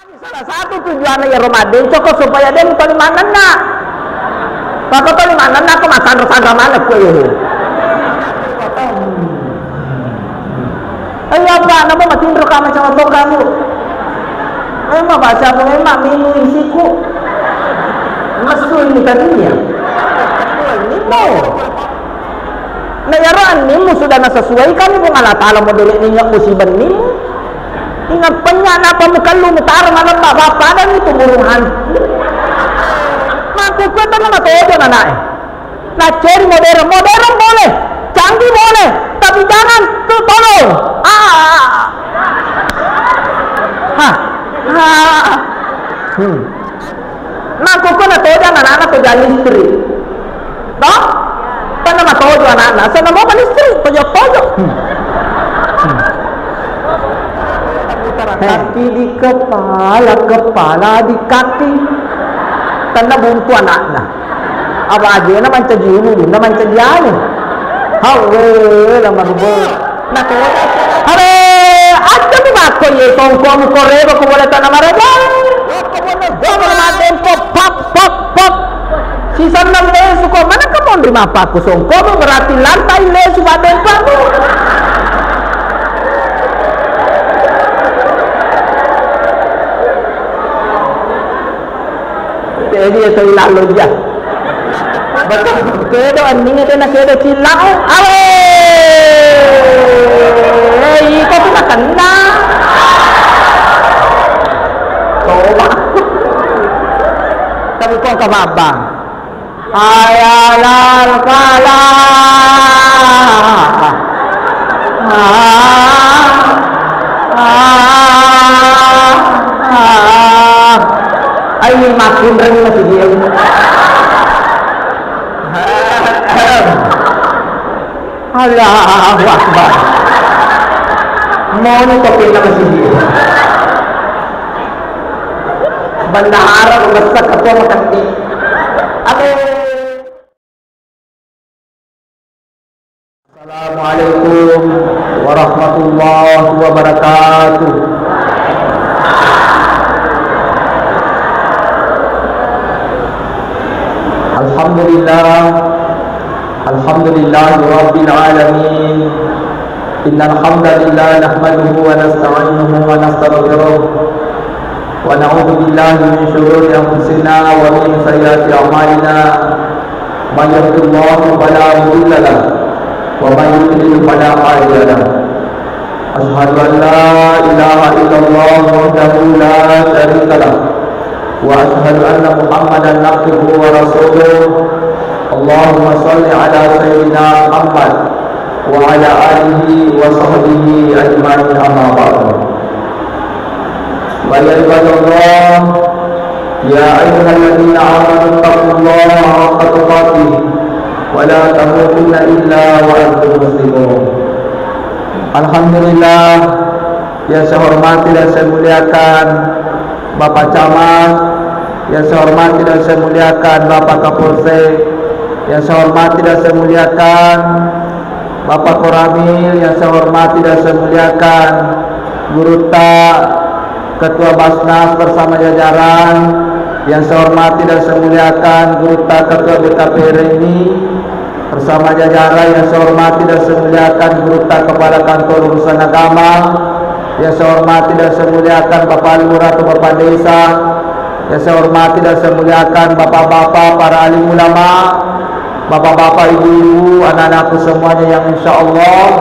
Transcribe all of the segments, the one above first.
Salah satu tujuannya ya Ramadan cokok supaya dia muka limanan nak. Kalau kau limanan nak kau makan rasa mana kau ya? Ayo apa? Nama matiin rekaman sama tok kamu. Memang baca aku memang minum isiku. Mesul ini tadinya. Ini mau. Nayaran nimu sudah sesuai kan ibu Allah Taala model ini nggak musibah nimu. Ingat penyak apa muka lu mutar malam bapak dan itu buruhan. Nah aku kata nama tojo anak. Nah cari modern boleh, canggih boleh, tapi jangan tuh tolong. Nah aku kata tojo anak-anak tojo istri. Toh? Kan nama tojo anak-anak. Saya nama kan istri tojo. Kaki di kepala di kaki. Tanda buntu anaknya. Apa aja na manca jilu, na manca jani. Hawe lama go. Na ko. Hare, aja mi bako ye tongko mu koreba ko boleh tanah maraja. Ko boleh jangan maden ko pop. Sisa 6 lesu ko mana kamu nerima paku songko berarti lantai lesu baden kamu. Jadi itu lalu dia. Betul. Kedo anjing itu nak kedo cilang. Awe. Kau tu nak kena. Coba. Tapi kau kebaba. Ayalan kala. Ini makin rendah masih dia. Allahu Akbar. Mau ni kopi nak masih dia. Bandara besar ketua makan ni. Assalamualaikum warahmatullahi wabarakatuh. Alhamdulillah Rabbil Alamin. Innal hamdalillah nahmaduhu wa nasta'inuhu wa nastaghfiruh wa na'udzu billahi min shururi anfusina wa min sayyiati a'malina. Man yahdihillahu fala mudilla lahu wa man yudlil fala hadiya lahu. Asyhadu an la ilaha illallah wahdahu la syarika lahu wa asyhadu anna Muhammadan abduhu wa rasuluh. Allahumma salli ala sayyidina Muhammad wa ala alihi wa sahbihi ajma'in, amma ba'du. Wa ya ibadallah, ya ayyuhalladzina amanu taqullaha haqqa tuqatih wa la tamutunna illa wa antum muslimun. Alhamdulillah, yang saya hormati dan saya muliakan Bapak Camat, yang saya hormati dan saya muliakan Bapak Kapolsek, yang saya hormati dan saya muliakan Bapak Koramil, yang saya hormati dan saya muliakan Guru Tak, Ketua Basnas bersama jajaran, yang saya hormati dan saya muliakan Guru Tak, Ketua BKPR ini bersama jajaran, yang saya hormati dan saya muliakan Guru Tak, Kepala Kantor Urusan Agama, yang saya hormati dan saya muliakan Bapak Lurah atau Bapak Desa, yang saya hormati dan saya muliakan Bapak-bapak, para alim ulama, Bapak-bapak, ibu-ibu, anak-anakku semuanya yang insya Allah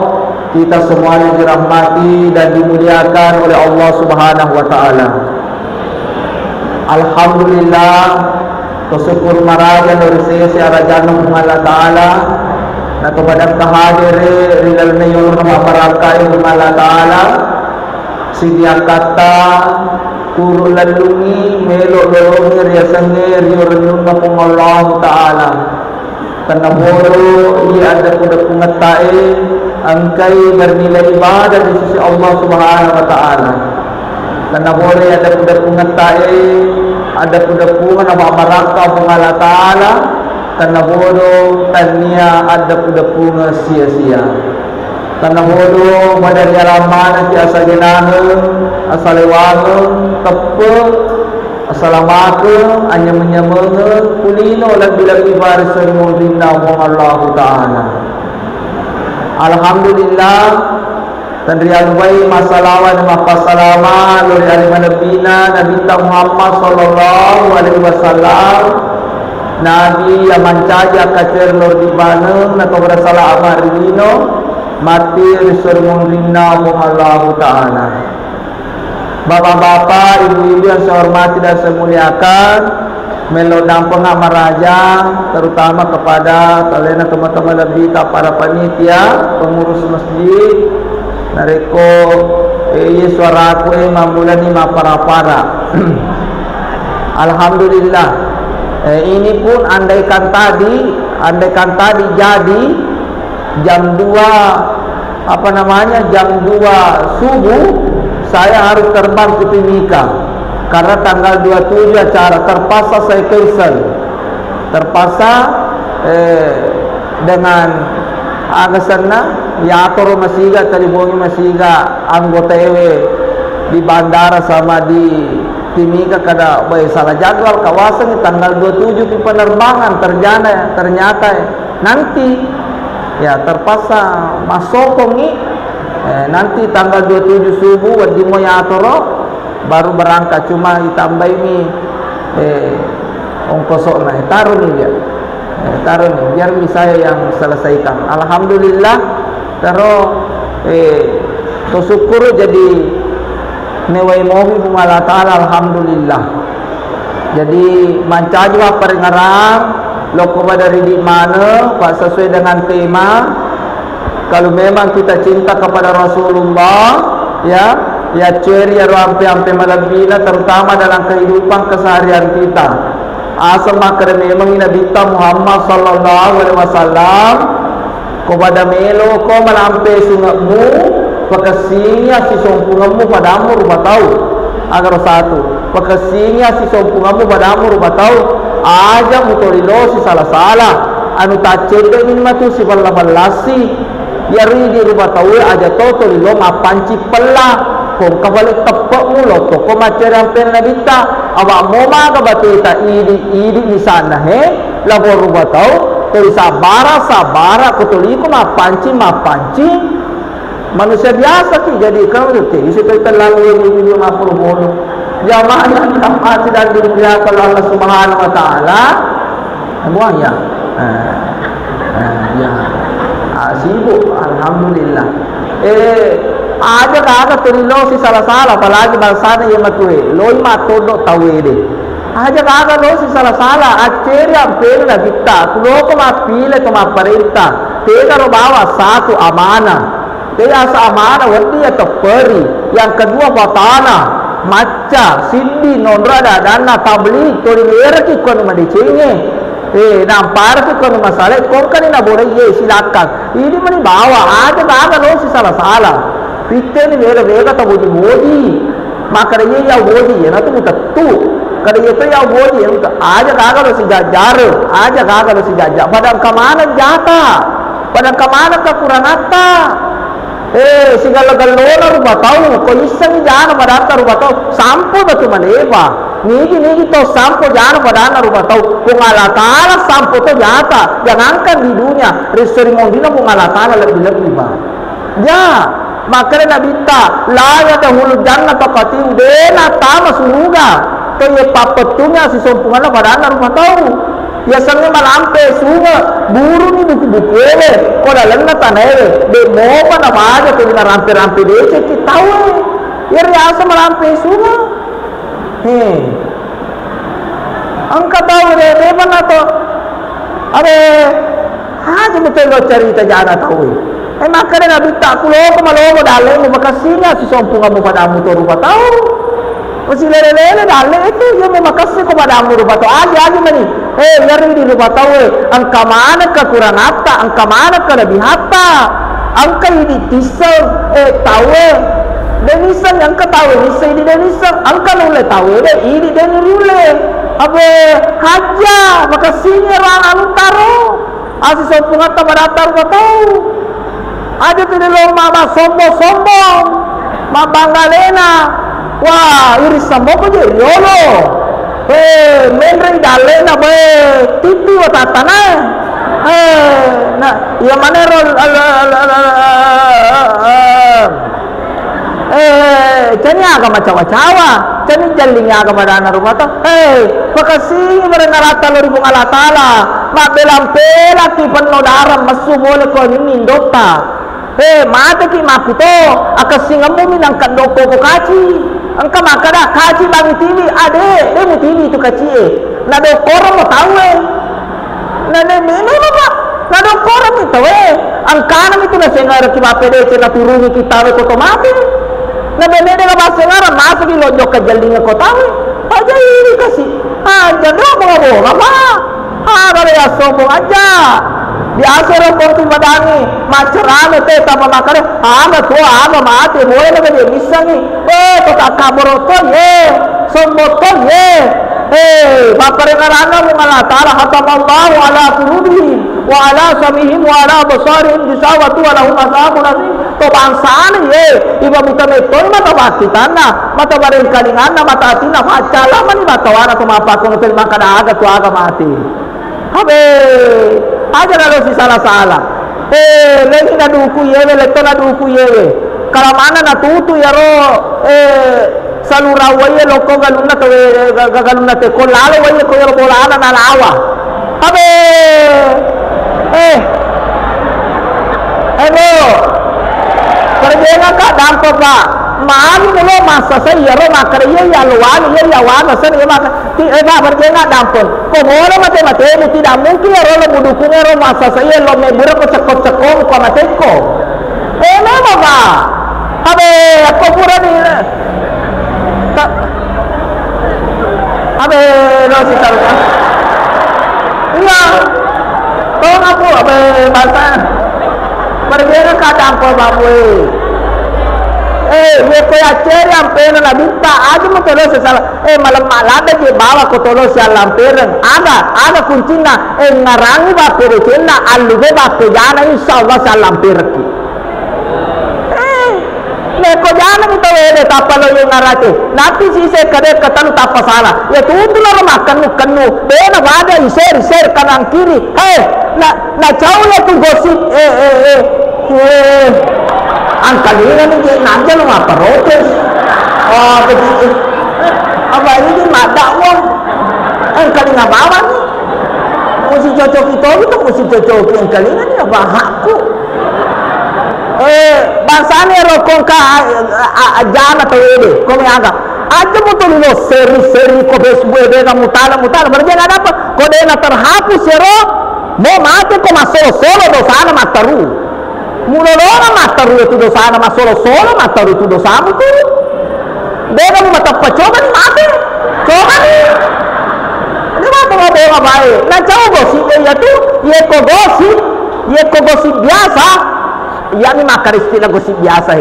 kita semuanya dirahmati dan dimuliakan oleh Allah Subhanahu wa Ta'ala. Alhamdulillah, bersyukur maraja dari saya rajana Allah Ta'ala, na kepada kehadirin rilal mayor nama barakai Allah Ta'ala, sidia kata kuru lalungi melok lolongi riasangi riurenung ngapung Allah Ta'ala. Karena bodoh ia ada kuda pengetai angkai bernilai ibadah di sisi Allah Subhanahu wa Ta'ala. Karena boleh ada kuda pengetai, ada kuda pungan apa maraka Allah Ta'ala. Karena bodoh tania ada kuda punga sia-sia. Karena bodoh pada jalaman nanti asal jenahun, asal lewangun, tepe assalamualaikum hanya menyamenge kulino lagi-lagi baris sermudina Allah Ta'ala. Alhamdulillah dan rialwai masalawan mafasalama lori alimah nabina Nabi Muhammad sallallahu alaihi wasallam Nabi yang mancaja kacer lor di Baneng atau bersalah amarino mati sermudina Allah Ta'ala. Bapak-bapak, ibu-ibu yang saya hormati dan saya muliakan, melodang pengamar raja, terutama kepada kalian teman-teman lebih para panitia, pengurus masjid, nareko, suara aku mamulani para. Alhamdulillah. Ini pun andaikan tadi jadi jam 2 jam 2 subuh saya harus terbang ke Timika karena tanggal 27 acara. Terpaksa saya cancel, terpaksa dengan agasana ya atoro masiga talibongi masiga anggota ewe di bandara sama di Timika kada bae salah jadwal kawasan tanggal 27 di penerbangan ternyata nanti ya terpaksa masuk nanti tanggal 27 subuh wadi moya atoro baru berangkat, cuma ditambah ini ongkosok naik taruh nih dia taruh nih biar saya yang selesaikan. Alhamdulillah to syukur jadi newai mohi bumala ta'ala. Alhamdulillah jadi mancajwa peringarang loko dari di mana pak sesuai dengan tema. Kalau memang kita cinta kepada Rasulullah, ya ceria rampe-rampe malabina terutama dalam kehidupan keseharian kita. Asal maka memang Nabi Muhammad sallallahu alaihi wasallam kepada melo ko malampe sungatmu pakasinya si sompungamu padamu rupa tahu agar satu pakasinya si sompungamu padamu rupa tahu aja mutolilo si salah-salah anu tacete min matu si balasi yari di rumah tahu aja toto lilo mapanci pelah kong kabalik tepok mulo to ko macam pen nabita awak moma ka batita idi di sana labor rumah tahu to sabara kutuliko mapanci manusia biasa ki jadi kamu tu isi terlalu ini ngapur bodoh jamaah yang mati dan dimuliakan Allah Subhanahu wa taala buang ya sibuk. Alhamdulillah aja kagak terilo si salah-salah apalagi bangsana yang matue loi matodo tawede aja kagak lo si salah-salah aceri ampera kita kulo ko mapile to maperintah tega lo bawa satu amanah tega asa amanah wadi atau peri yang kedua batana maca sindi nonrada dana tabli to dilerki kon madicenge nampar ke kono masalah kon kan na boleh silakan ini meni bawa aja kagak lo si salah-salah pitte ni vega to boji maka ye ya boji ya na tu tu kada ye to ya boji ya aja kagak lo si jajar aja kagak lo si jajar padang kemana jata padang kemana ke kurang atta sigala galona rupa tahu ko isang jana padang rupa tahu sampo batu maneva nigi to sampo jana padana rupa tahu pungala taala sampo to jata jangankan di dunia risori mondina pungala taala lebih ba ya makanya Nabi ta la dahulu jangan takati udena tama suruga to ye papetunya si sompungan padana rupa tahu ya sange malampe sunga buru ni buku ko dalam tanah de mopa na baja to na rampe dece ki tahu ya riasa malampe sunga angka tahu deh mana to are aja betul lo cerita jana tahu makanya Nabi tak kulo ko malomo dale mo makasinya si sompungan mo padamu to rupa tahu masih lele dale itu yo mo makasi ko padamu rupa tahu aja mani yari di rupa tahu angka mana ka kurang atta angka mana ka lebih hatta angka ini tisal tahu denisan yang ketahui nisai di denisan angka nule tahu deh ini deni nule abe haja makasinya orang anu taro asis sompungan tabaratar ko tahu aja tidak lo mama sombong mabanggalena Wah, iri sambo ko je yolo. Menren dale na be tipi watatana. Na ya manero cani agama cawa-cawa, cani jalling agama dana rumah tu. Makasih mereka rata lori bunga latala, mak belam-bela ki penuh darah masu boleh kau ini dokta. Mata ki makuto, akasih ngamu minang kadoko ko kaci. Angka makada kaci bagi TV, ade, mu TV tu kaci. Nado korang mau tahu nado mana pak? Nado korang itu angka nam itu nasi ngar ki mapede cina turungi kita koto mati. Na bene dengan bahasa Arab masuk di lojok ke jaldingnya kota aja ini kasih aja dah bohong apa kalau ya sombong aja biasa orang porti badani macerame teh tanpa makan tua ama mati boleh nak dia bisa ni kota kaboroto sombong bapak rekarana mengalah ta'ala khatamallahu ala qulubihim wa ala samihim wa ala basarihim disawatu wa lahum azabun azim to bangsana iba mutame to mata bakitana mata bareng kalingana mata atina facala mani mata wana to mapakon tel makada aga to aga mati habe aja nalo si salah lagi na duku yewe leto na duku yewe kalamana na tutu yaro salura waye loko galuna to galuna te ko lalo waye ko yaro bolana na lawa habe kerjanya kak dampak pak malu lo masa saya yaro makar ya luan ya wana sen ya makar pak kerjanya dampak kok boleh mate tidak mungkin yaro lo mendukung yaro masa saya lo membura ko cekok ko mateko memang pak habe aku pura ni habe lo si taruh iya kau ngapu habe bahasa perginya kadang kau babu ye ko ya ceri ampere na binta aja mo tolo se sala malam malada je bawa ko tolo se ampere ada kuncina ngarangi ba pero cena aluge ba ko jana insyaallah se ampere ki le ko jana mi to ele tapalo yo ngarate nanti si se kade katan tapasala ya tutulo makan kanu bena bada iser kanan kiri na jauh ya tu gosip angkalina ni nanja lo apa rotes begitu apa ini mata wong angkalina bawa ni mesti cocok itu mesti cocok angkalina ni apa hakku bangsane rokong ka jana to ede kome aga aja betul lo seri ko besbu ede na mutala berjana apa kode na terhapus yero mau mati ko masolo dosana mataru mulolora mataru itu dosana masolo mataru itu dosamu tu beda mu mata pacoban mati coba ni ini mata mau bawa baik na jauh gosip ya tu ye ko gosip biasa ya ni makar istilah gosip biasa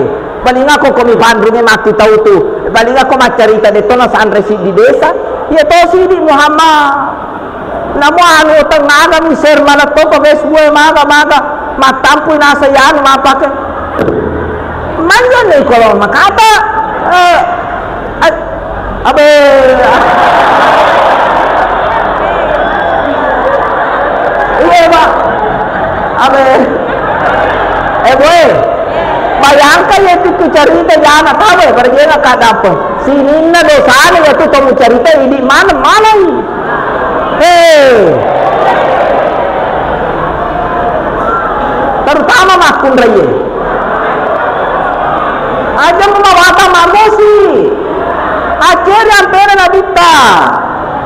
paling aku komi bandrungnya mati tahu tu paling aku macarita de tona sanresi di desa ya to si di Muhammad namu anu utang naga mi ser malat to pa besbue maga matampu nasa yan mapake manjan ni kolong makata abe iya pak abe boy bayangkan ya itu cerita jangan tahu pergi nak kadapa sini na dosa ni ya tu kamu cerita ini mana terutama makun raya aja memawata mamosi akhir yang pera nabita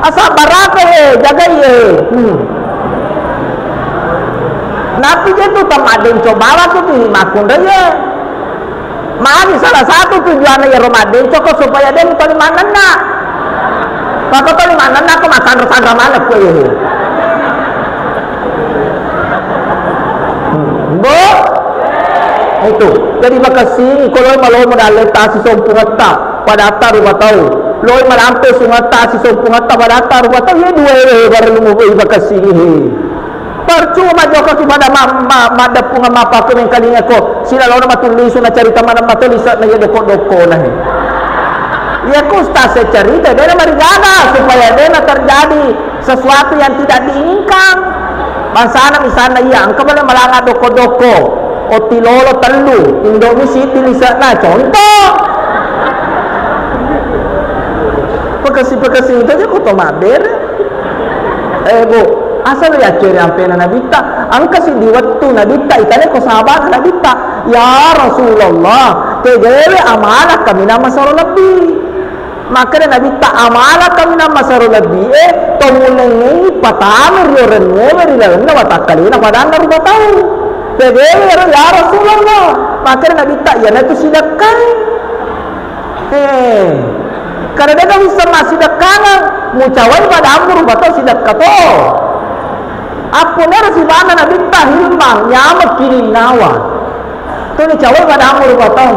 asa baraka jaga napi itu tamadin coba tu makun raya mari salah satu tujuannya ya Ramadan cokok supaya dia mentoli mana nak kalau toli mana nak aku makan resang mana kue itu jadi makasih kalau malu modal tasi sompungata pada atar rumah tahu loy malampe sungata si sompungata pada atar rumah tahu ye dua baru lumui makasih percuma joko ki pada mada punga mapa ko men kalinya ko sila lawan matulis na cerita mana matulis na ye doko na Ya ustaz saya cerita, dia mari jaga supaya dia terjadi sesuatu yang tidak diinginkan. Bangsa misalnya iya, engkau boleh melanggar doko-doko, otilolo telu, Indomie tilisana contoh. Pekasi-pekasi itu aja kuto maber. Bu, asal ya ceri ampe na nabita, angka si diwattu nabita, itane ko sahabat nabita, ya Rasulullah, tegewe amanah kami nama saro lebih. Maka nabita amanah kami nama saro lebih, tomulengi patamir yo renwe rilawenna watakalina padang rupa tahu. Tegewe ya Rasulullah, maka nabita ya na tu sidakkan. Karena dia bisa masih dekat, mucawai pada amur batau sidak kato. Apa ni rasi mana nabi tahilmang nyamak kini nawa. Tu ni cawai pada amur batau.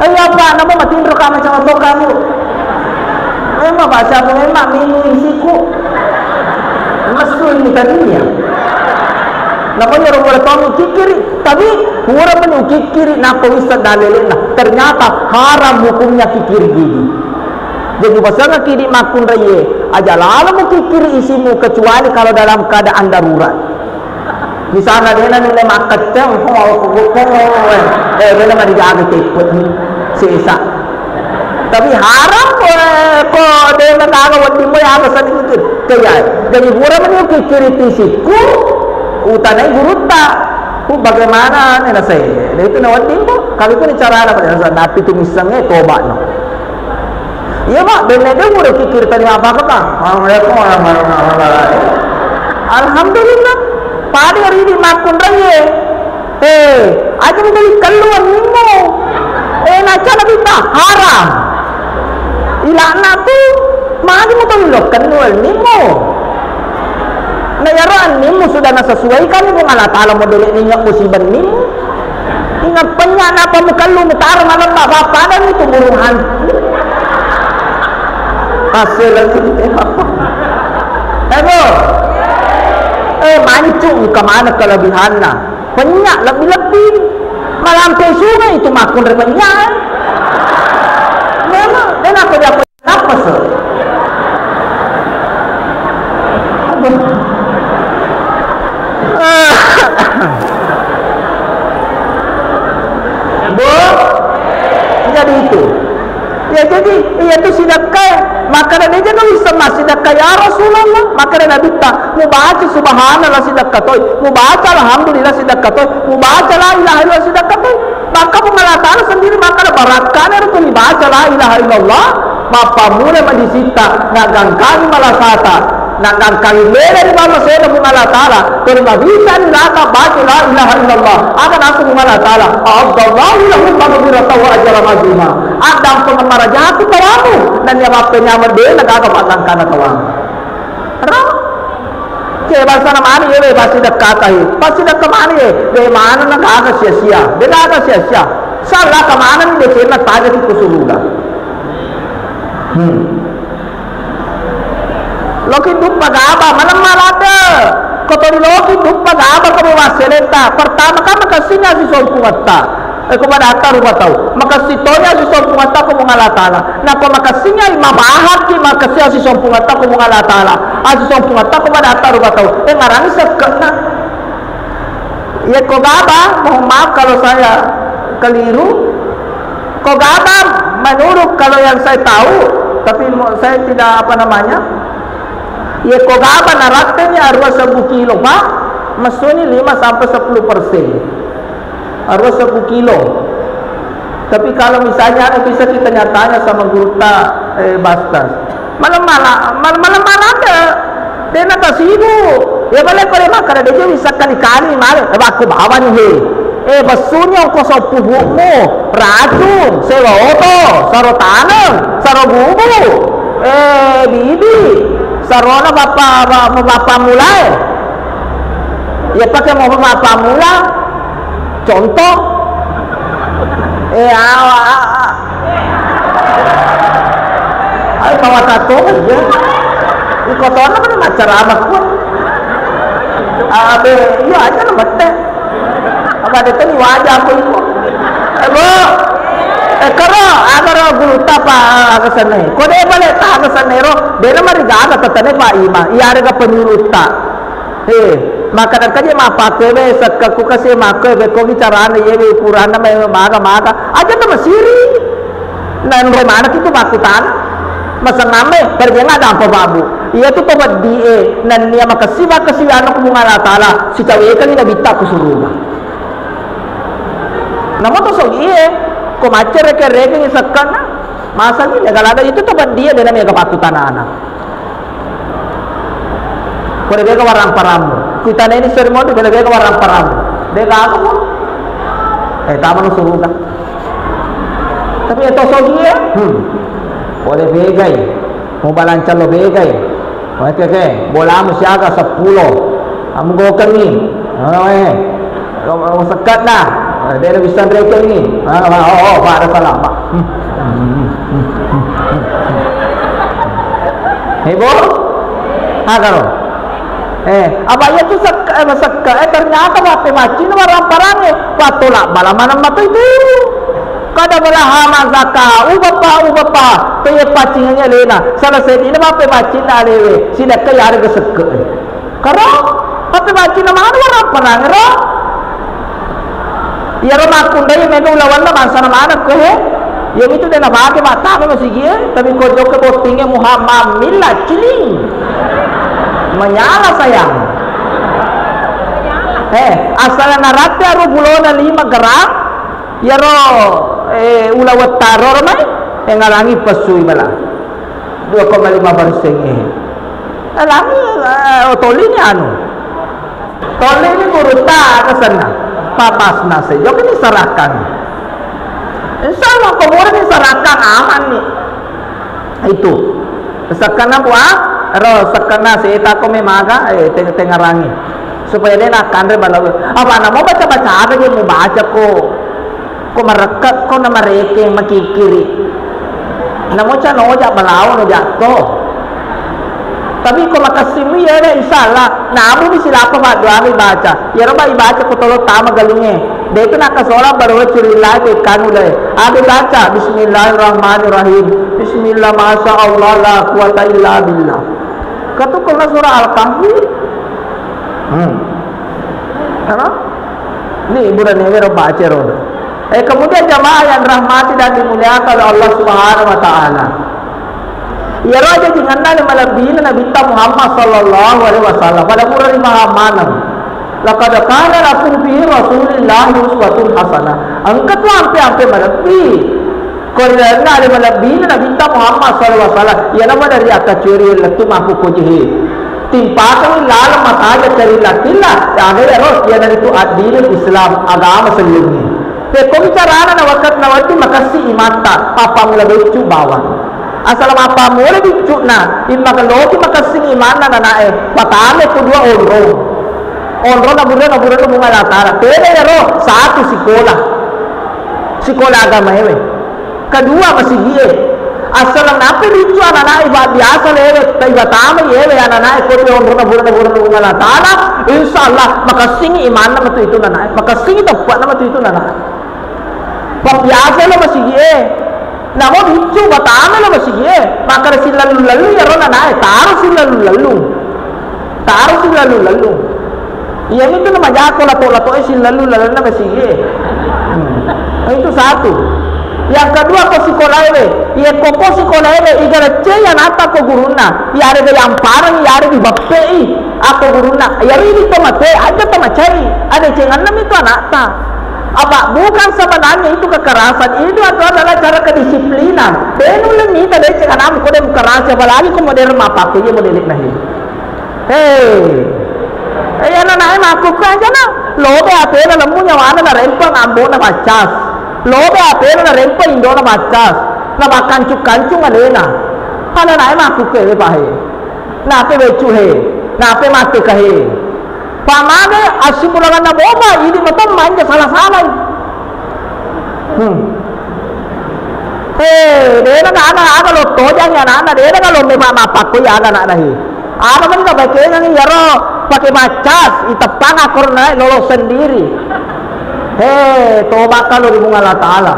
Apa nama matin roka macam apa kamu? Memang bahasa aku memang minum isiku. Masuk ini tadinya. Namanya orang tahu kikiri, tapi orang pun kikiri nak bisa dalilin lah. Ternyata haram hukumnya kikiri gigi. Jadi pasal kiri makun raya, aja lalu mau kikiri isimu kecuali kalau dalam keadaan darurat. Misalnya dia nak nilai makan ceng, dia nak dijaga tekut ni, sesa. Tapi haram kok dia nak agak waktu mu yang agak sedikit kaya. Jadi orang pun kikiri isiku. Utanai guru tak, bagaimana ni nasi? Dia itu nawat timbo. Kali tu ni cara apa? Nasi napi tu misalnya tobat no. Iya mak, benar dia mula kikir tanya apa kan? Alhamdulillah. Pada hari ini makun raya. Aja membeli keluar nimo. Nak cara kita haram. Ilana tu, mana mau tahu keluar nimo. Nayaran nimu sudah nasesuaikan kung Allah Ta'ala model ninyo musibah nimu. Ingat penyan apa muka lu mutar malam tak apa dan itu buruhan. Hasil lagi apa? Ebo, mancung kemana kelebihan na? Penyak lebih-lebih. Malam sungai itu makun repenyak. Memang, dan aku dia apa sih? Jadi itu ya, jadi itu sedekah. Maka dia jangan bisa masih sedekah ya Rasulullah. Maka dia Nabi tak mau baca subhanallah sedekah tu, mau baca alhamdulillah sedekah tu, mau baca la ilaha illallah sedekah tu. Maka Allah Ta'ala sendiri maka barakkan itu dibaca la ilaha illallah. Bapa mula majisita nagangkang malasata, nagangkang lele di bawah saya dengan Allah Ta'ala. Kalau tak bisa nilata baca la ilaha illallah, akan aku dengan Allah Ta'ala. Allahu lahum maghfiratan wa ajran azima. Adam pengemar jatuh kawamu dan yang bapaknya merdeka nagagapatang kana kawamu. Ram. Ke bahasa nama ni ye pasti dekat ahi. Pasti dekat mana ye? Ye mana nagaga sia-sia. Dia nagaga sia-sia. Salah ke mana ni dia kena taja di kusuluda. Loki dup pagaba mana malada. Kotori loki dup pagaba kamu waseleta. Pertama kan makasihnya si sompungatta. Kepada atar rupa tahu. Makasihnya si sompungatta kamu ngalatala. Nah kau makasihnya mabahat ki makasih si sompungatta kamu ngalatala. Si sompungatta kepada atar rupa tahu. Ngarang sekena. Ya kogaba, mohon maaf kalau saya keliru. Kogaba menurut kalau yang saya tahu, tapi saya tidak apa namanya. Ya kogaba naratnya harus 1 kilo pak, maksudnya 5 sampai 10%. Harus 1 kilo. Tapi kalau misalnya bisa kita nyatanya sama guru Bastas, malam ada. Dia nak sibuk. Ya boleh kalau makan dia bisa kali-kali malam. Aku bawa ni. Basunya kau sopuhmu, racun, sewa oto, saro tanam, saro bubu. Bibi, sarona bapa mulai. Ya pakai mau bapa mula. Contoh. Ayo bawa satu aja. Di kotoran apa nih macam amat pun. Iya aja lah betul. Apa ada tu ni wajah aku itu. Bu, karo agaro guluta pa agasane kode bale ta agasane ro dena mari gaga tatane pa ima iare ga penuruta maka kaje ma pakebe sakka ku kase makebe ko bicarana yewe purana me maga aja to masiri nan ro mana itu bakutan masang name berjenga ada apa babu iya tu tobat die nan niya makasiwa anak bunga Allah taala si cawe kan ina bitta ku suruga namo to so iye ko macere ke rege ni sakkan masa ni galada itu tobat die dena me bakutan anak ko rege ka warang paramu kita ini seremoni ko rege ka warang paramu de ga aku taman suruga tapi itu so iye oleh begay mau balancar lo begay oke bola mo siya ka 10 amo go kami sekat na dia bisa break ni para salah pak hebo agaro apa itu sekka ternyata wape macin warang-parang patulak balaman mata itu kada bala mazaka ubapa to ye pacingnya lena sala se ina bape bacina lewe sila ka yar ga sakka karo bape bacina mana wara parang ro yaro makundai menu lawanna mansana mana ko he yang itu dena bage mata me masigie tapi ko jok ke postingnya Muhammad milla ciling menyala sayang asal narate aru bulona 5 gram yaro ulawat taror mai ngalangi pasui bala 2,5% alangi tolinya toli ni kuruta ke sana papas nase jok ini serahkan insyaallah kemudian ini serahkan aman nih itu sekana buah ro sekana seita ko me maga tengarangi supaya dia nak kandre bala apa nama baca aja dia mau baca ko merekat ko na mareke makikiri namo cha no ja balao no jatuh tapi ko makasimu ya na insyaallah namu di sila pa doa baca ya roba ibaca ko tolo tama galunge de ko nakasola barwa curilai ke kanulai ade baca bismillahirrahmanirrahim bismillah masya Allah la quwata illa billah katu ko na surah al-kahfi karena ni buran ne ro baca ro kemudian jamaah yang rahmati dan dimuliakan oleh Allah Subhanahu wa taala. Ya raja jinganna ni malabina Nabi Muhammad sallallahu alaihi wasallam pada murah mahamanam. Laqad kana lakum fi Rasulillah uswatun hasanah. Angkat tu ampe malabi. Korana ni malabina Nabi Muhammad sallallahu alaihi wasallam. Ya nama dari akacuri latu maku kujihi. Timpakan lal mataja cari latilla. Agak ya dari itu adil Islam agama sebelumnya. Ko bicarana na wakat na wati makasi imata papa mula becu bawan asal apa mula becu na imakaloti makasing imana na nae patame kedua onro na bulan bunga latara pero yaro satu sekolah agama ewe kedua masih dia asal nape becu anak nae biasa lewe tai batame ewe anak nae ko onro na bulan bunga latara insyaallah makasing imana matu itu na nae makasing tepat na matu itu na nae biasa lo masih ye namo bicu batame lo masih ye maka silalu ya rona nae taruh silalu iya itu nama jako lato silalu na masih ye itu satu yang kedua ko sekolah ewe iya koko sekolah ewe igara ceya nata ko guruna yare de yang parang yare di bappei ako guruna yare ini to mate aja to macai ada cengan nam itu anata apa bukan sebenarnya itu kekerasan itu adalah cara kedisiplinan benul ni tadi cakap ko dem keras apalagi ko modern apa ko ye model nahi ana nae maku ka jana lobe ape na lamu nyawana na rempang ambo na macas lobe ape na rempang indo na macas na bakancuk alena ana nae maku ke pahe na ape becu he na ape mate kahe pamane asimulangan na bomba ini matam manja salah-salah dena aga lo tojanya nana dena kalau memang apa ko ya aga nana hi aga man ka bakena ni yaro pakai macas itepang akor naik lolos sendiri toba kalau di bunga Allah taala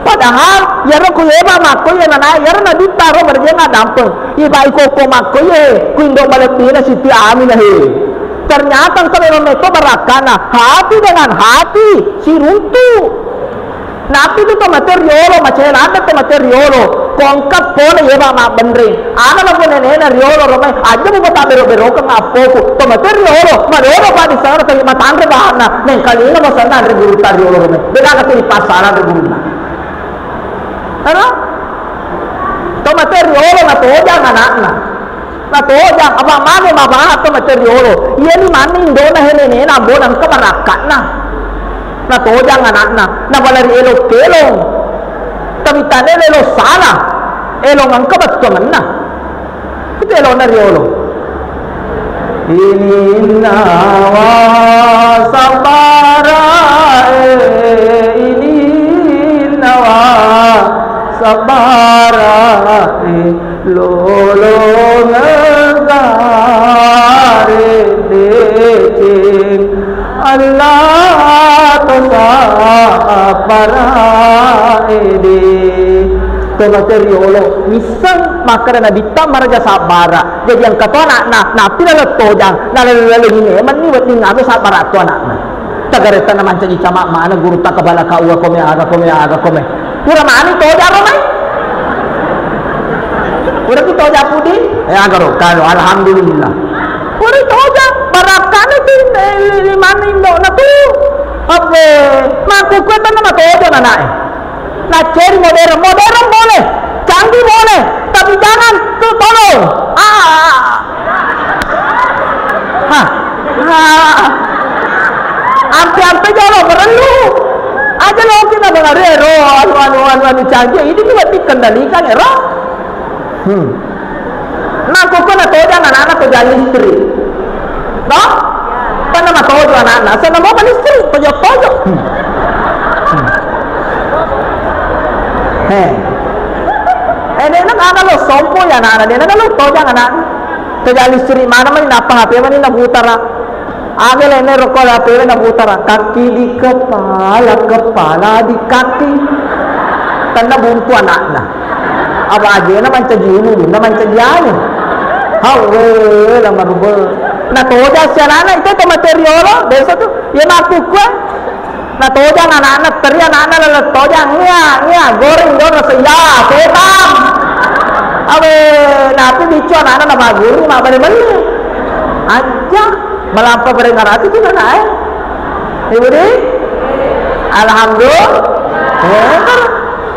Padahal yaro ku eba makko ye nana yaro na ditaro berjenga dampeng. Iba iko makko ye ku indo balepina Siti Aminah he. Ternyata kalau itu berakana hati dengan hati si runtuh. Napi itu materiolo macam ada tu materiolo kongkat pun ye ba mak bendring. Ana na pun nena riolo romai aja mo bata bero ka ngapo to materiolo mariolo pa di sana tali matandre bahana neng kali na masana re guru riolo romai. Beda ka ti pasaran re guru na. Ano? To materiolo na to jangan na to jang apa mane mabah to materiolo. Ye ni mani indona hele na bonang ka barakat na. Na to jangan anak na balari elok kelong tapi tane elok salah elok angka betul mana itu elok na riolo ini nawa sabara ini nawa sabara lolo ngare decing Allah para ini materiolo misang makara na bitta maraja sabara jadi yang kata anak napi na tojang na lalu ini man ni wat ngago sabara to anak na tagareta na man caji cama mana guru ta kabala ka uwa kome aga kome pura mani tojang romai pura ki tojang pudi agaro kalo alhamdulillah pura tojang barakan itu mani ndo na tu apa maku kata nama tojang anak nah cari modern boleh canggih boleh tapi jangan tuh tolong ampe jalo perlu aja lo kita dengar anu canggih ini juga dikendalikan ya nah kok na tojang anak-anak tojang istri no kan nama tojang anak-anak saya mau kan istri tojok ini anak lo sompo ya anak dia anak lo tojang anak tojang istri mana mana napa HP mana nak utara agak ini rokok HP nak utara kaki di kepala di kaki tanda buntu anak apa aja na manca jinu na manca jani hawe la marubel na tojang siana itu to materiolo desa tu ya maku kuat na tojang anak-anak teri anak-anak lalat tojang nya goreng dor saya setam awe napi bicu anak-anak na baguru ma bali aja melampa berengarati tu na ibu di alhamdulillah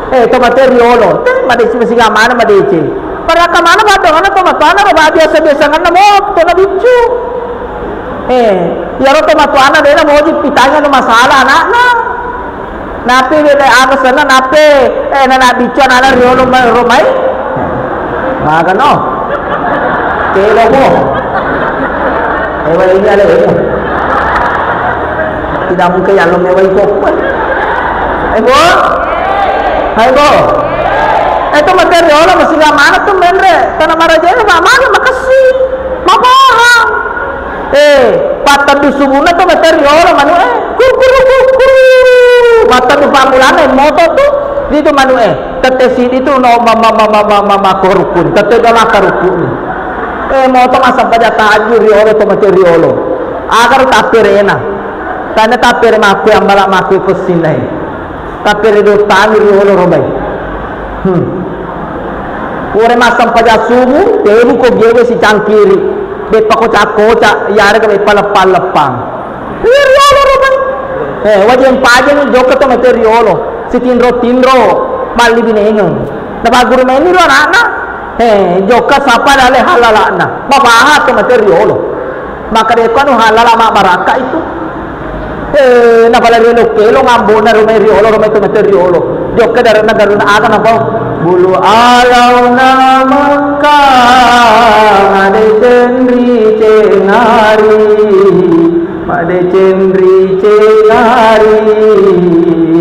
to materiolo madeci masiga mana madeci para kamana ba to ana to matana ba biasa ngana mo to na bicu yaro to matuana dena moji pitanya no masalah anak nape beda apa sana nape na bicu anak riolo romai maga no kelo mo ini ada tidak mungkin yang lo mewai kok bo hai bo itu material masih gak mana tuh menre tanah marajanya gak mana makasih mabahang patah di subuhnya tuh material manu kur patah di pamulana moto tuh di itu manu tete sini tuh no mama korupun tete gak maka rukun moto masa pada tajur riolo tuh material agar tapirena tanya tapir maku yang balak maku kesinai tapir itu tani riolo robai ore masam pada sumu debu ko gebe si cangkiri be pakoca yare ka be palapang riolo robai wajen pajen joko to materiolo si tinro mali binengo na baguru meni ro anak joka sapa dale halalana babaha to materiolo maka de kono halala ma baraka itu na pala riolo kelo ngambona riolo to materiolo joka darana aga na bulu alau namaka ade cendri cengari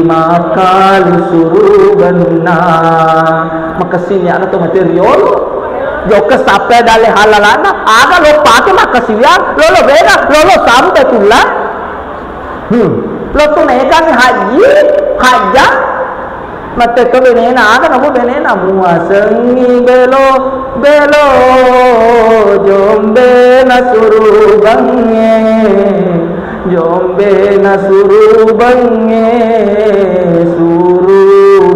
makal surubanna makasini ana to material joka sampai dale halalana aga lo pake makasiyan lo bega lo sampai tulah lo tunekan haji haja Mate to benena aga nabu benena mua sengi belo belo jombe na suru bange jombe na suru bange suru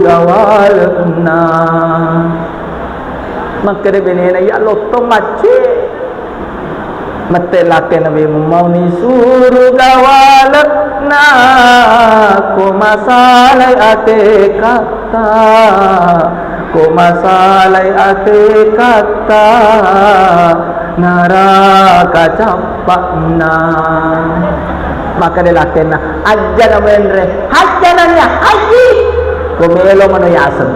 gawal na makere benena ya lotto machi mate lake nabi mau ni suru gawal na ko masalai ate kata ko masalai ate kata naraka capakna maka dilakena aja na menre haja nanya haji ko melo manayasan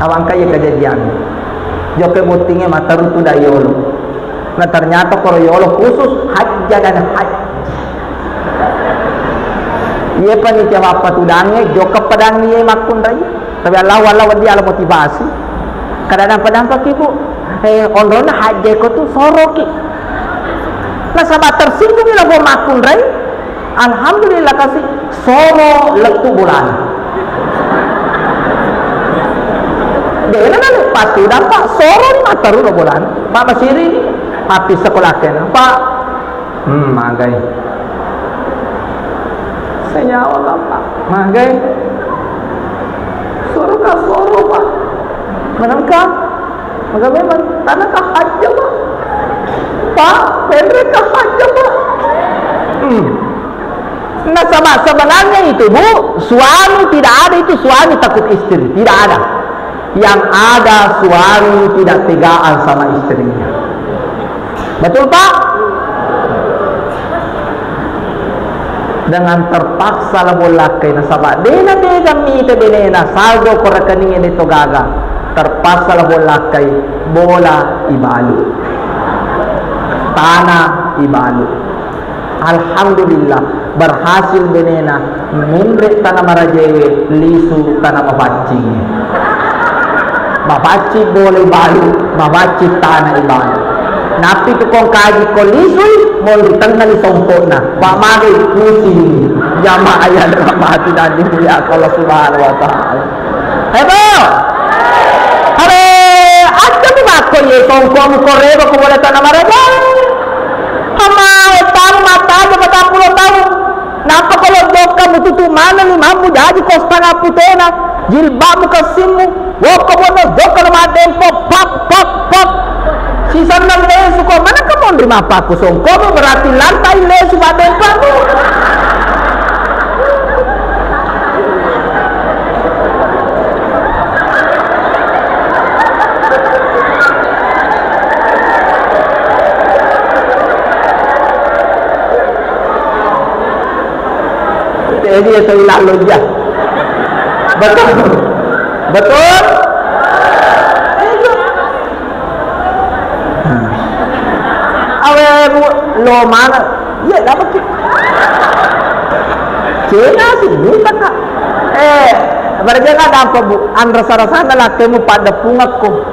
awang kaya kejadian joke mutingnya matarutu dayolo. Nah ternyata koroyolo khusus hajja dan haji. Iya panitia apa tudangnya joka pedang ni makun rai. Tapi Allah dia ala motivasi. Kadang-kadang pak ibu, ondrona haji ko tu soroki. Nah sama tersinggung ila bo makun rai. Alhamdulillah kasih soro letu bulan. Dia nak lupa tudang pak soro ni mataru bulan. Pak Basiri api sekolah kena pak magai senyawa bapak magai suruh pak menangkap maka memang tanah kahaja pak pendek kahaja pak nah sama sebenarnya itu bu suami tidak ada itu suami takut istri tidak ada yang ada suami tidak tegaan sama istrinya. Betul pak? Dengan terpaksa lah bolakai nasabah. Dena kami itu benena saldo ko rekening ini to gaga. Terpaksa lah bolakai bola ibalu. Tanah ibalu. Alhamdulillah berhasil benena mindre tanah marajewe lisu tanah mapacing. Mapaci bola ibalu, mapaci tanah ibalu. Napi tu kong kaji ko lisui mau ditengah ni sempurna pak mari kusi jamaah ayat rahmati dan dimulia Allah subhanahu wa ta'ala hebo hare aja tu makko ye songko mu korebo ko boleh tanah maraja ama tamu mata aja 40 tahun napa kalau doka mututu mana ni mampu jadi kostana putena jilbamu kasimu woko bono doka nama dempo pop pop pop sisa 6 lesu kok mana kamu nerima paku songkomu berarti lantai lesu badan kamu jadi itu lalu dia betul betul lo mana ya dapat Cina sih bukan kak berjaga dampak bu andra sarasana lah kamu pada pungakku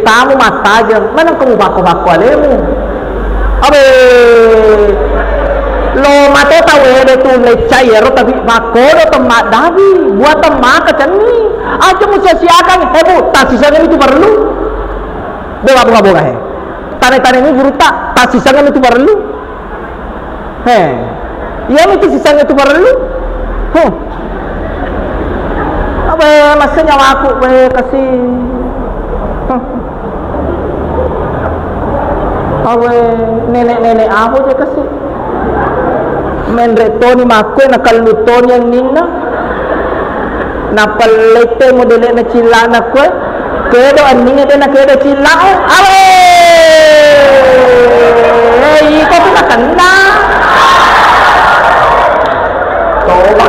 tamu mata aja mana kamu baku-baku alemu abe lo mata tahu ada tu lecayero tapi bakodo temak dabi buat temak kecani aja musia siakan bu tak sisanya itu perlu boga-boga tane-tane ini guru tak sisanya itu perlu iya itu sisanya itu perlu apa masih nyawa aku kasih apa nenek-nenek aku aja kasih menretoni makwe nakalutoni yang nina napalete modele na cilana kwe kedo aninga de na kedo cila awe iko pinakanda toba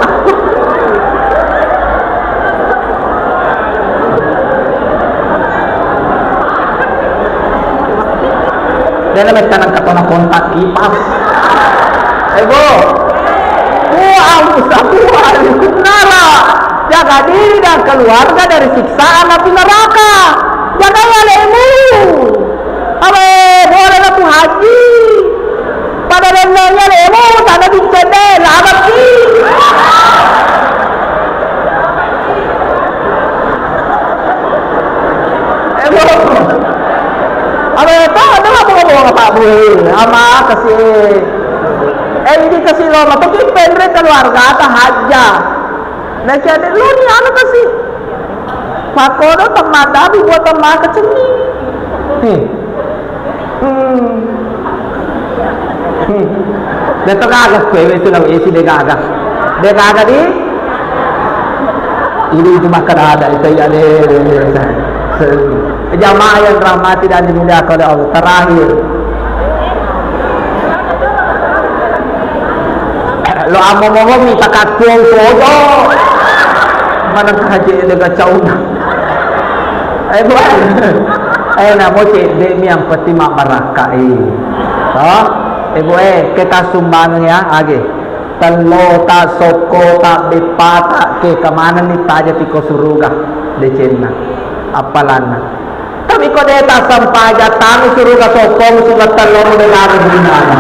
dia namanya tanang katona kontak kipas ebo nara jaga diri dan keluarga dari siksaan api neraka jaga ya lemu abe boleh aku haji madalanya lemo sana dicede labat ki. Apa itu adalah bawa Pak Bu ama kasih ini kasih lo matu ki pendre keluarga ta haja nah jadi lo ni anu kasih pakono temada bi buat temah keceni dia kagak pewe itu lah isi dia kagak di ini cuma ada itu ya jamaah yang rahmati dan dimuliakan oleh Allah. Terakhir lo amo minta katuang sojo mana haji dengan cauna na mo demi yang penting mak barakai kita sumbang ya age talo ta soko ta bepata ke kemana nih taja tiko suruga de cenna apalana tapi kok dia tak sampaja tamu suruga sokong surat talo de lari gimana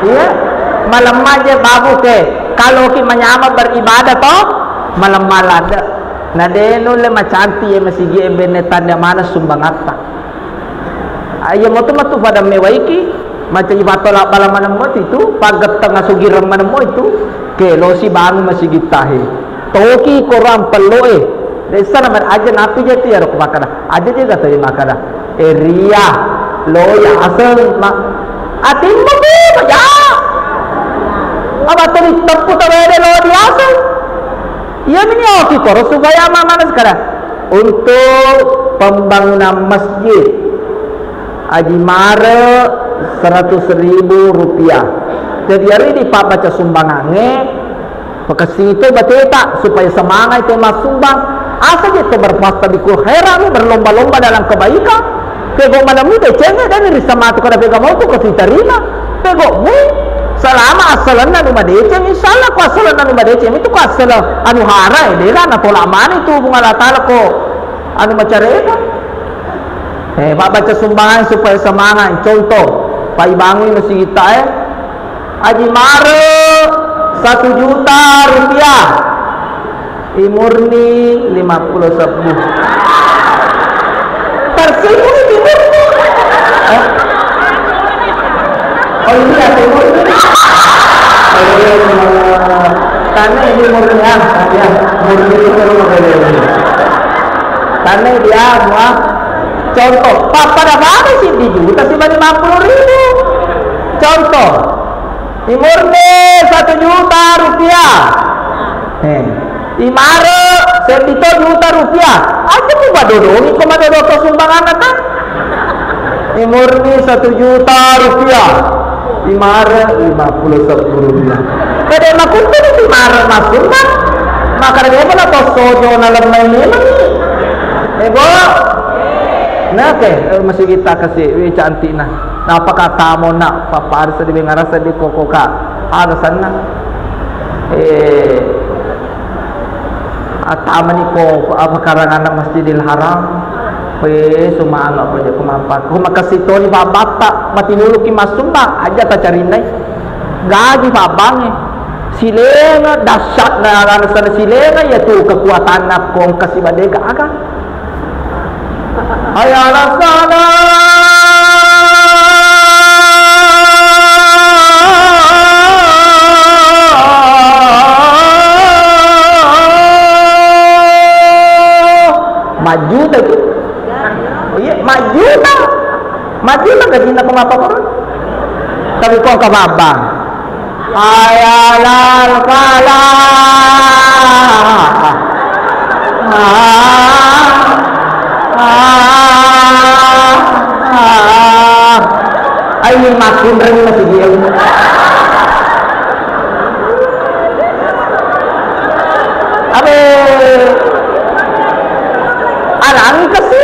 iya malam aja babu ke kalau ki menyama beribadah toh malam malada na deno le macanti masih gie benetan ya mana sumbang atta ayo motu pada mewaiki macam ibato la bala mana mo itu pagat tengah sugiram mana mo itu ke lo si bangu masih gitahe toki koram peloe desa nama aja napi jati ya rok makada aja juga tuh makada ria lo ya asal mak ating mo ya apa tuh tepu tawede lo di asal iya ini oke koro supaya mana sekarang untuk pembangunan masjid Haji Mare 100.000 rupiah jadi hari ini Pak baca sumbangannya pekesi itu baca supaya semangat itu mas sumbang asal itu berpasta di khairan berlomba-lomba dalam kebaikan pego mana muda cengeng dan risa matu kada pega mau tu kasi terima pego mu selama asalan anu madeceng insyaallah ku asalan anu madeceng itu ku asalan anu harai dera na pola mana itu bunga latala ko anu macareka Pak baca sumbangan supaya semangat contoh Pak bangun masih kita Haji Mare 1 juta rupiah Imurni 50 sebuh tersinggung Imurni oh iya Imurni karena ini murni ya murni itu karena dia semua contoh pada mana sih di juta sih 50.000 contoh Imurni 1 juta rupiah Imare 1 juta rupiah aja mu badodongi komadodo ke sumbangan kan Imurni 1 juta rupiah Imare 50 rupiah kada makunto ni Imare masuk kan maka dia pun atau sojo na lemay nila ego nah ke masih kita kasih cantik nah apa kata mo nak papa harus di ngarasa di kokoka harasan na ataman ko apa karangan Masjidil Haram sumaan apa aja kumampak kumakasito ni babata matinuluki masumba aja ta carinay gaji babang silenga dahsyat na arasan silenga yaitu kekuatan nak kong kasibadega aga ayala sana maju tadi oh iya maju tak gaji nak kumapa koron tapi kong kababang ayalal kala ay makin rin masih dia abe alami kasi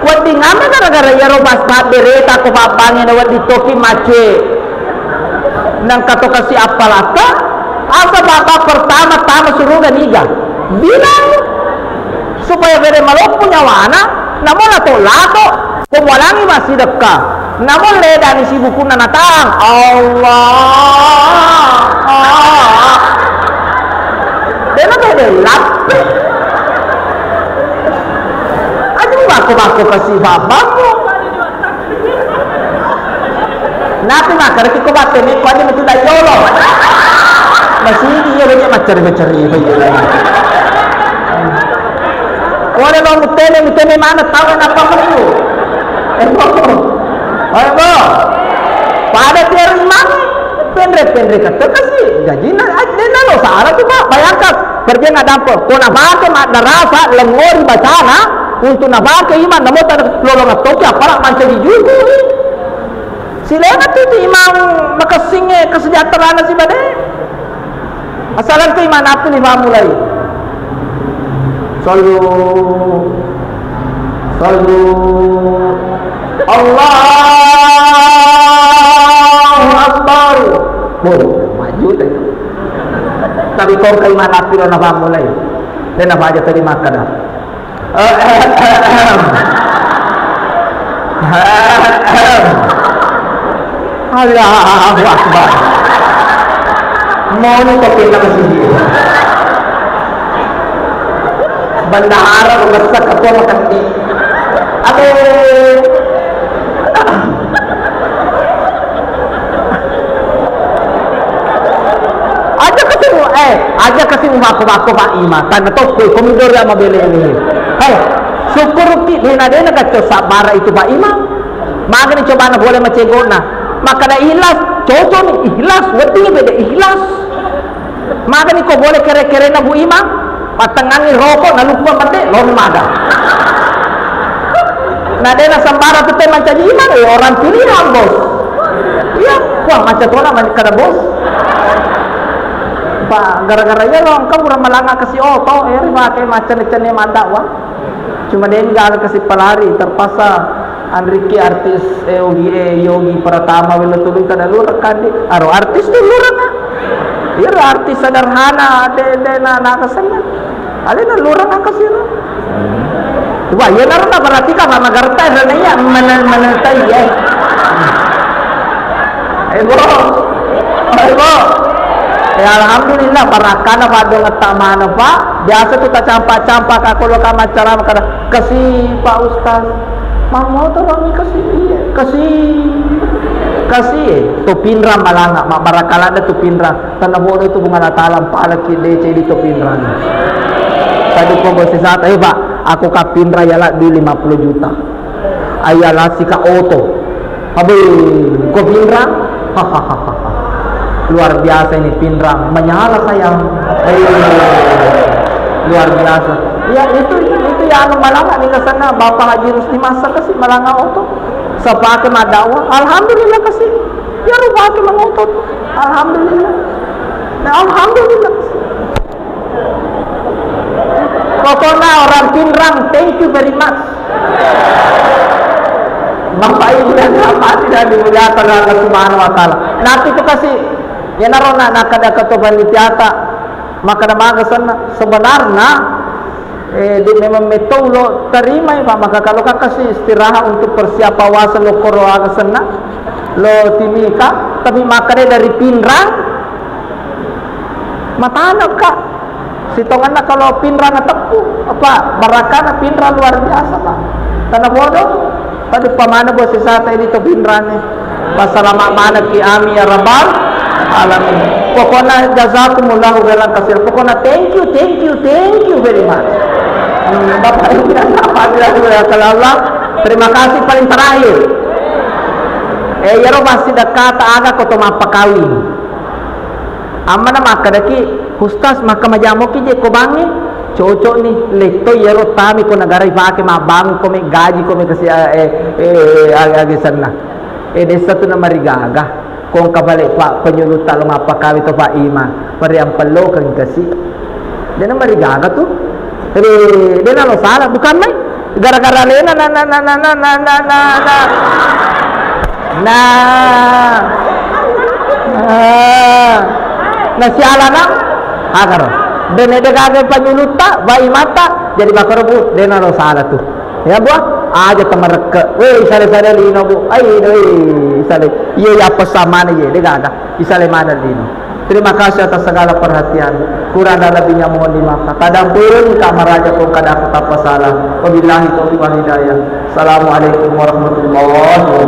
wadi ngama gara-gara yaro pas bereta ko papangin na wadi toki mace nang kato kasi apalata asa bapa pertama suruh ganiga bilang supaya bere malok punya wana namun lato Pemulangi masih dekat. Namun leda ni si buku nanatang Allah. Dia nak beda lapi. Aduh baku kasih babamu. Nanti makar kita baca ni kau ada betul dah jolo. Masih dia banyak macam-macam Kau ada orang mutene mana tahu apa itu? Ayo, pada tiar imam pendek kata kasih. Jadi nak lo salah tu pak. Bayangkan kerja nak dapat. Kau nak pakai mak darasa lengori bacana untuk nak pakai imam. Namun tak lolong atau apa nak macam di juga. Silakan tu imam makasihnya kesejahteraan si badai. Asalan tu imam apa ni imam mulai. Sallu Allahu Akbar. Maju tadi. Tapi kau ke imam apa lo nak mulai. Dan apa aja tadi makan dah. Allahu Akbar. Mau ni kau kita masih dia. Bendahara besar ketua makan ni. Aduh. Aja kasih baku Pak Ima. Tanda toko komidor yang mabele ini. Syukur ti dena kacau sabar itu Pak Imam. Maka ni coba nak boleh macegona. Maka dah ikhlas, cocok ni ikhlas, wedi beda ikhlas. Maka ni kau boleh kere-kere na Bu Imam. Patengangi rokok na lupa mate lon mada. Nah dena sambara tu teh macam Imam orang pilihan bos. Iya, wah macam tu lah kada bos. Pak gara-garanya lo engkau kurang melanggar kasih oto pakai macam-macamnya mandak wah. Cuma dia enggak kasih pelari terpaksa Andriki artis Yogi Pratama wala tulung kada lurang kandi aro artis tu lurang dia artis sederhana de na nakasana alina lurang kasih wah ya narana berarti ka magarta ranaya manantai ya ayo ya alhamdulillah barakana pada ngetamana Pak biasa tu tak campak-campak kalau ka macara kasih Pak Ustaz mau tolong kasih topinra malanga mak barakala ada topinra tanah bodoh itu bunga talam pala kide di topinra tadi ko bos saat ayo Pak aku kapinra yala di 50 juta ayala sika auto abe ko pinra luar biasa ini pinra menyala sayang luar biasa ya itu ya anu malanga ni kesana Bapak Haji Rusdi Masa kasih malanga auto sepake madawa alhamdulillah kasih ya rupa ke mengotot alhamdulillah nah alhamdulillah pokoknya orang pinrang thank you very much Bapak Ibu dan Bapak tidak dimuliakan Allah Subhanahu wa taala nanti itu kasih ya narona nakada ketuban tiata maka nama sana sebenarnya memang metau lo terima Pak maka kalau kak kasih istirahat untuk persiapan wasa lo koroa kesana lo timika tapi makanya dari pinrang mata anak kak sitongan kalau pinrang tepu apa barakana pinrang luar biasa Pak tanah bodoh tadi pamana bos sesata ini to pinrangnya pasalamak mana ki ami ya rabbal alamin pokoknya jazakumullahu khairan kasir pokoknya thank you very much Bapak Ibu dan Bapak Allah terima kasih paling terakhir yaro masih dekat aga koto mapa kawin amana maka daki Ustaz maka majamu ki je ko bangi cocok nih lekto yaro tami ko negara ipake mabang ko me gaji ko me kasi agi sana desa tu na marigaga kung kabalik Pak penyulutan lo mapa kawin to Pak Ima pariang palo kang kasi dia na marigaga tu dia na lo salah bukan mai gara-gara lena siala na agar dan ada kagak penyuluta bayi mata jadi bakar bu dia na lo salah tu ya buah aja temereke. Weh sale-sale lino bu. Ai sale. Iya ya pesaman ye, dia enggak ada. Isale mana lino. Terima kasih atas segala perhatian. Kurang dan lebihnya mohon dimaafkan. Kadang pun kamar aja pun kadang aku tak salah. Wabillahi taufiq wal hidayah. Assalamualaikum warahmatullahi wabarakatuh.